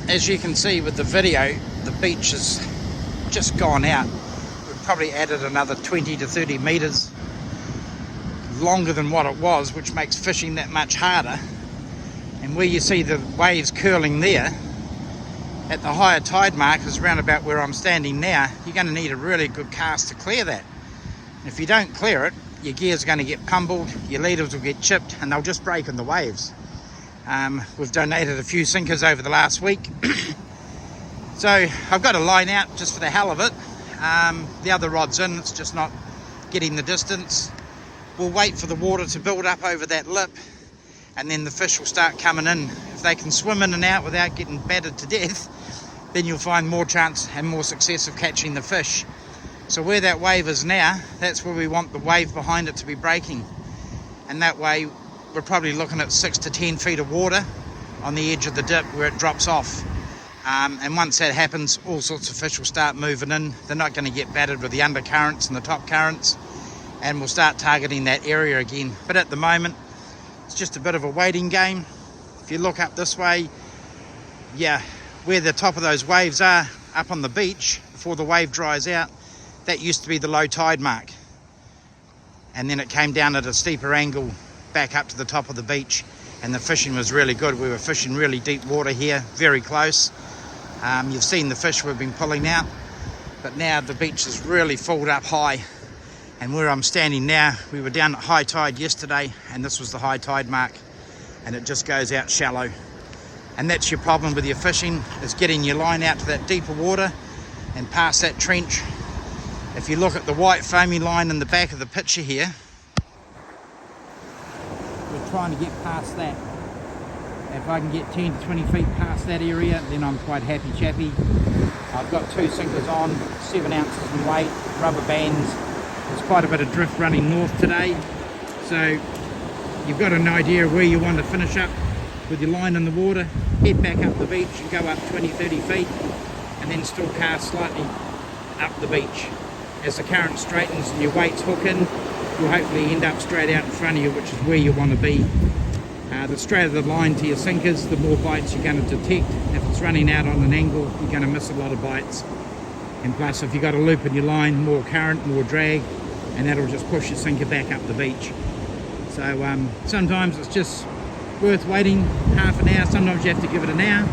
as you can see with the video, the beach has just gone out. We've probably added another 20 to 30 meters longer than what it was, which makes fishing that much harder. And where you see the waves curling there at the higher tide mark is around about where I'm standing now. You're going to need a really good cast to clear that. And if you don't clear it, your gear's going to get pummeled, your leaders will get chipped, and they'll just break in the waves. We've donated a few sinkers over the last week. So I've got a line out just for the hell of it. The other rod's in, it's just not getting the distance. We'll wait for the water to build up over that lip, and then the fish will start coming in. If they can swim in and out without getting battered to death, then you'll find more chance and more success of catching the fish. So where that wave is now, that's where we want the wave behind it to be breaking. And that way, we're probably looking at 6 to 10 feet of water on the edge of the dip where it drops off. And once that happens, all sorts of fish will start moving in. They're not going to get battered with the undercurrents and the top currents, and we'll start targeting that area again. But at the moment, it's just a bit of a waiting game. If you look up this way, yeah, where the top of those waves are, up on the beach, before the wave dries out, that used to be the low tide mark. And then it came down at a steeper angle back up to the top of the beach, and the fishing was really good. We were fishing really deep water here, very close. You've seen the fish we've been pulling out, but now the beach is really filled up high. And where I'm standing now, we were down at high tide yesterday, and this was the high tide mark, and it just goes out shallow. And that's your problem with your fishing, is getting your line out to that deeper water and past that trench. If you look at the white foamy line in the back of the picture here, we're trying to get past that. If I can get 10 to 20 feet past that area, then I'm quite happy chappy. I've got 2 sinkers on, 7 ounces in weight, rubber bands. There's quite a bit of drift running north today, so you've got an idea of where you want to finish up with your line in the water. Head back up the beach and go up 20-30 feet, and then still cast slightly up the beach. As the current straightens and your weights hook in, you'll hopefully end up straight out in front of you, which is where you want to be. The straighter the line to your sinkers, the more bites you're going to detect. If it's running out on an angle, you're going to miss a lot of bites. And plus, if you've got a loop in your line, more current, more drag, and that'll just push your sinker back up the beach. So sometimes it's just worth waiting half an hour. Sometimes you have to give it an hour,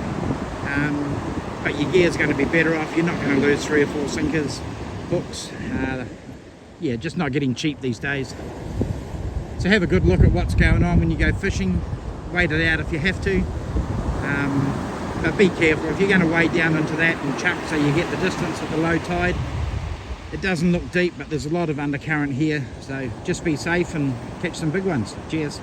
but your gear's going to be better off. You're not going to lose 3 or 4 sinkers, hooks. Yeah, just not getting cheap these days. So have a good look at what's going on when you go fishing. Wait it out if you have to. But be careful. If you're going to wade down into that and chuck so you get the distance at the low tide, it doesn't look deep, but there's a lot of undercurrent here. So just be safe and catch some big ones. Cheers.